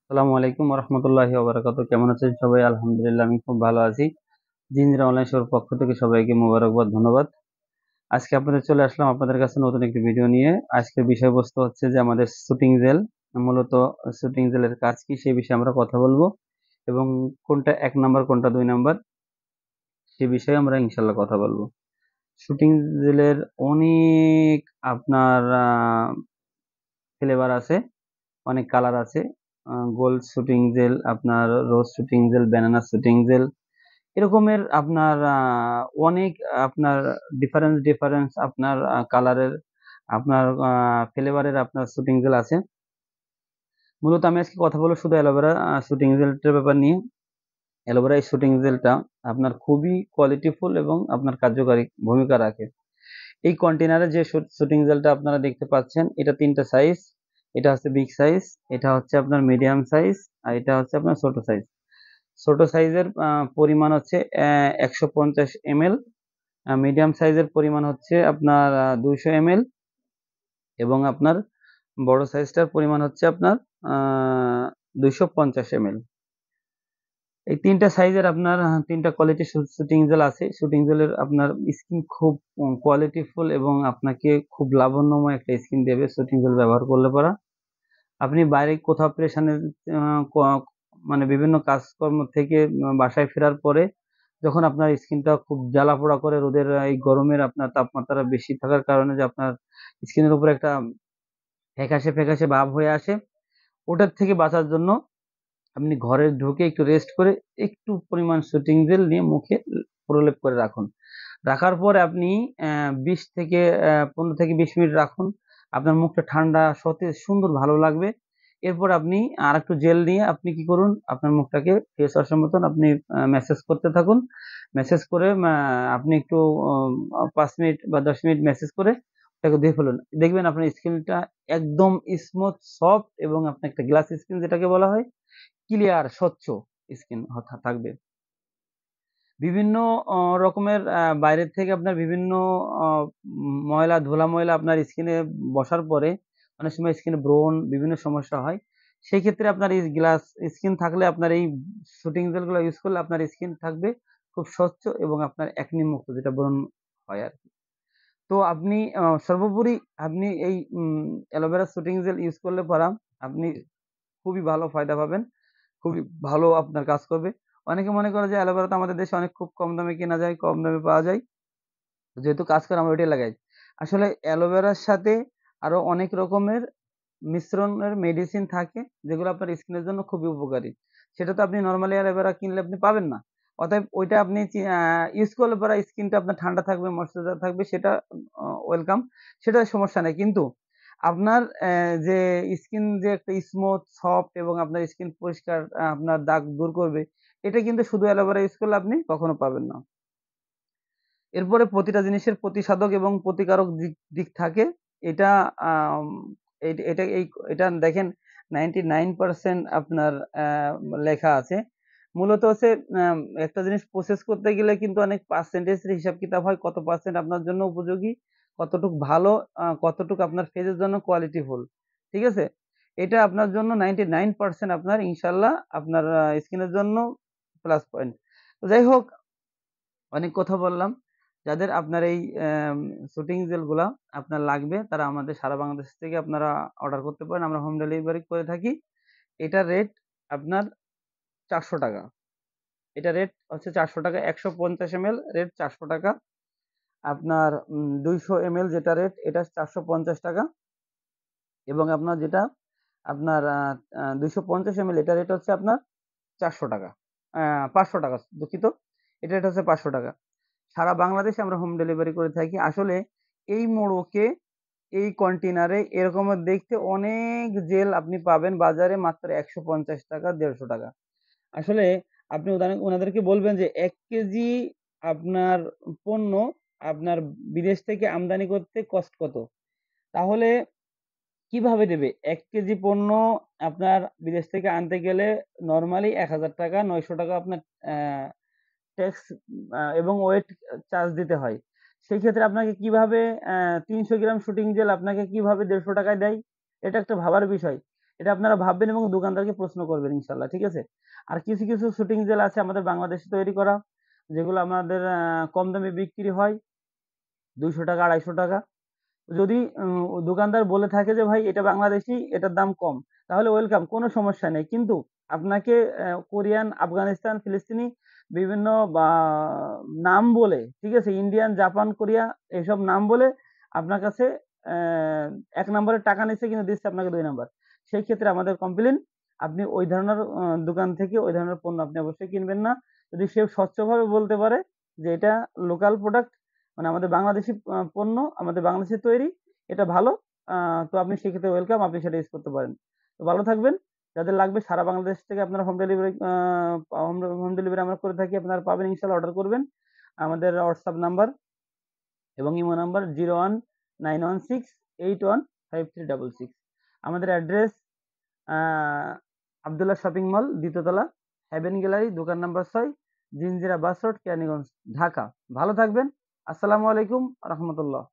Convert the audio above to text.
আসসালামু আলাইকুম রহমতুল্লাহি ওয়া কেমন আছেন সবাই? আলহামদুলিল্লাহ, আমি খুব ভালো আছি। জিনজিরা অনলাইন শোর পক্ষ থেকে সবাইকে মোবারকবাদ, ধন্যবাদ। আজকে আপনাদের চলে আসলাম আপনাদের কাছে নতুন একটি ভিডিও নিয়ে। আজকের বিষয়বস্তু হচ্ছে যে আমাদের শুটিং জেল, মূলত শুটিং জেলের কাজ কি সেই বিষয়ে আমরা কথা বলবো, এবং কোনটা 1 নাম্বার কোনটা 2 নাম্বার সে বিষয়ে আমরা ইনশাল্লাহ কথা বলবো। শুটিং জেলের অনেক আপনার ফ্লেভার আছে, অনেক কালার আছে। গোল্ড শুটিং জেল, আপনার rose shooting gel, banana shooting gel, এরকমের আপনার অনেক আপনার ডিফারেন্স ডিফারেন্স আপনার কালারের, আপনার ফ্লেভারের আপনার শুটিং জেল আছে। মূলত আমি আজকে কথা বলবো শুধু অ্যালোভেরা শুটিং জেলটার ব্যাপার নিয়ে। অ্যালোভেরা এই শুটিং জেলটা আপনার খুবই কোয়ালিটিফুল এবং আপনার কার্যকারী ভূমিকা রাখে। এই কন্টেনারে যে শুটিং জেলটা আপনারা দেখতে পাচ্ছেন, এটা 3টা সাইজ। এটা হচ্ছে বিগ সাইজ, এটা হচ্ছে আপনার মিডিয়াম সাইজ, আর এটা হচ্ছে আপনার ছোট সাইজ। ছোট সাইজের পরিমাণ হচ্ছে 150 ml, মিডিয়াম সাইজের পরিমাণ হচ্ছে আপনার 200 ml, এবং আপনার বড় সাইজটার পরিমাণ হচ্ছে আপনার 250 ml। এই 3টা সাইজের আপনার 3টা কোয়ালিটি শুটিং জেল আছে। শুটিং জেলের আপনার স্কিন খুব কোয়ালিটিফুল এবং আপনাকে খুব লাবণ্যময় একটা স্কিন দেবে শুটিং জেল ব্যবহার করলে পরা। আপনি বাইরে কোথাও প্রেশানে মানে বিভিন্ন কাজকর্ম থেকে বাসায় ফেরার পরে যখন আপনার স্কিনটা খুব জ্বালা পোড়া করে, রোদের এই গরমের আপনার তাপমাত্রা বেশি থাকার কারণে যে আপনার স্কিনের উপর একটা ফ্যাকাশে ফ্যাকাশে ভাব হয়ে আসে, ওটার থেকে বাঁচার জন্য আপনি ঘরে ঢুকে একটু রেস্ট করে একটু পরিমাণ শুটিং জেল নিয়ে মুখে প্রলেপ করে রাখুন। রাখার পরে আপনি 15 থেকে 20 মিনিট রাখুন। আপনার মুখটা ঠান্ডা, সতেজ, সুন্দর, ভালো লাগবে। এরপর আপনি আরেকটু জেল নিয়ে আপনি কি করুন, আপনার মুখটাকে ফেস ওয়াশের মতন আপনি ম্যাসাজ করতে থাকুন। ম্যাসাজ করে আপনি একটু 5 মিনিট বা 10 মিনিট ম্যাসাজ করে ওটাকে ধুয়ে ফেলুন। দেখবেন আপনার স্কিনটা একদম স্মুথ, সফট, এবং আপনার একটা গ্লাস স্কিন যেটাকে বলা হয়, ক্লিয়ার, স্বচ্ছ স্কিন থাকবে। বিভিন্ন রকমের বাইরের থেকে আপনার বিভিন্ন অ ময়লা, ধুলা ময়লা আপনার স্কিনে বসার পরে অনেক সময় স্কিনে ব্রণ, বিভিন্ন সমস্যা হয়। সেই ক্ষেত্রে আপনার এই গ্লাস স্কিন থাকলে আপনার এই শুটিং জেলগুলো ইউজ করলে আপনার স্কিন থাকবে খুব স্বচ্ছ এবং আপনার একনি মুক্ত, যেটা ব্রণ হয় আরকি। তো আপনি সর্বোপরি আপনি এই অ্যালোভেরা শুটিং জেল ইউজ করলে পরা আপনি খুবই ভালো ফায়দা পাবেন। খুবই ভালো আপনার কাজ করবে। অনেকে মনে করে যে অ্যালোভেরা তো আমাদের দেশে অনেক খুব কম দামে কেনা যায়, কম দামে পাওয়া যায়। যেহেতু কাজ করে আমরা ওইটাই লাগাই। আসলে অ্যালোভেরার সাথে আরো অনেক রকমের মিশ্রণের মেডিসিন থাকে, যেগুলো আপনার স্কিনের জন্য খুবই উপকারী। সেটা তো আপনি নরমালি অ্যালোভেরা কিনলে আপনি পাবেন না। অতএব ওইটা আপনি ইউজ করলে পরে স্কিনটা আপনার ঠান্ডা থাকবে, ময়েশ্চারাইজার থাকবে, সেটা ওয়েলকাম। সেটা সমস্যা নাই। কিন্তু আপনার যে স্কিন যে একটা স্মুথ, সফট এবং আপনার স্কিন পরিষ্কার, আপনার দাগ দূর করবে, এটা কিন্তু শুধু অ্যালোভেরা ইউজ করলে আপনি কখনো পাবেন না। এরপরে প্রতিটা জিনিসের প্রতিসাধক এবং প্রতিকারক দিক দিক থাকে। এটা আম এটা এটা দেখেন 99% আপনার লেখা আছে। মূলত হচ্ছে একটা জিনিস প্রসেস করতে গেলে কিন্তু অনেক পার্সেন্টেজের হিসাব কিতাব হয়। কত পার্সেন্ট আপনার জন্য উপযোগী, কতটুক ভালো, কতটুক আপনার ফেজের জন্য কোয়ালিটিফুল। ঠিক আছে? এটা আপনার জন্য 99% আপনার ইনশাআল্লাহ আপনার স্কিনের জন্য প্লাস পয়েন্ট। তো যাই হোক, অনেক কথা বললাম। যাদের আপনার এই শুটিং জেল গুলা আপনার লাগবে, তারা আমাদের সারা বাংলাদেশ থেকে আপনারা অর্ডার করতে পারেন। আমরা হোম ডেলিভারি করে থাকি। এটার রেট আপনার ৳400। এটা রেট হচ্ছে ৳400, ১৫০ এমএল রেট ৳400। আপনার ২০০ এমএল যেটা রেট, এটা ৳450, এবং আপনার যেটা আপনার ২৫০ এমএল, এটা রেট হচ্ছে আপনার ৳400, ৳500, দুঃখিত। এটা রেট হচ্ছে ৳500। সারা বাংলাদেশে আমরা হোম ডেলিভারি করে থাকি। আসলে এই মোড়কে, এই কন্টেইনারে এরকমের দেখতে অনেক জেল আপনি পাবেন বাজারে মাত্র ৳১৫০, ৳১৫০। আসলে আপনি উনাদেরকে বলবেন যে ১ কেজি আপনার পণ্য আপনার বিদেশ থেকে আমদানি করতে কস্ট কত? তাহলে কিভাবে দেবে? ১ কেজি পণ্য আপনার বিদেশ থেকে আনতে গেলে নরমালি ৳১,০০০, ৳৯০০ আপনার অ্যা ট্যাক্স এবং ওয়েট চার্জ দিতে হয়। সেই ক্ষেত্রে আপনাকে কিভাবে ৩০০ গ্রাম শুটিং জেল আপনাকে কিভাবে ৳১৫০ য় দেয়? এটা একটা ভাবার বিষয়। এটা আপনারা ভাববেন এবং দোকানদারকে প্রশ্ন করবেন ইনশাল্লাহ, ঠিক আছে? আর কিছু কিছু শুটিং জেল আছে আমাদের বাংলাদেশে তৈরি করা, যেগুলো আমাদের কম দামে বিক্রি হয়, 200 টাকা 250 টাকা। যদি দোকানদার বলে থাকে যে ভাই এটা বাংলাদেশি, এটার দাম কম, তাহলে ওয়েলকাম, কোনো সমস্যা নেই। কিন্তু আপনাকে কোরিয়ান, আফগানিস্তান, ফিলিস্তিনি বিভিন্ন বা নাম বলে, ঠিক আছে, ইন্ডিয়ান, জাপান, কোরিয়া এসব নাম বলে আপনার কাছে ১ নম্বরে টাকা নিচ্ছে, কিন্তু দিচ্ছে আপনাকে ২ নাম্বার। সেই ক্ষেত্রে আমাদের কমপ্লেইন, আপনি ওই ধরনের দোকান থেকে ওই ধরনের পণ্য আপনি অবশ্যই কিনবেন না। যদি সে স্বচ্ছভাবে বলতে পারে যে এটা লোকাল প্রোডাক্ট, মানে আমাদের বাংলাদেশী পণ্য, আমাদের বাংলাদেশে তৈরি, এটা ভালো, তো আপনি সেক্ষেত্রে ওয়েলকাম, আপনি সেটা ইউজ করতে পারেন। তো ভালো থাকবেন। যাদের লাগবে সারা বাংলাদেশ থেকে আপনারা হোম ডেলিভারি আমরা করে থাকি, আপনারা পাবেন ইনশাআল্লাহ, অর্ডার করবেন। আমাদের হোয়াটসঅ্যাপ নাম্বার এবং ইমো নাম্বার 0191681536। আমাদের অ্যাড্রেস আব্দুল্লাহ শপিং মল, ২য় তলা, হেভেন গ্যালারি, দোকান নাম্বার ৬, জিঞ্জিরা বাস রোড, কেরানীগঞ্জ, ঢাকা। ভালো থাকবেন। আসসালামু আলাইকুম রহমতুল্লাহ।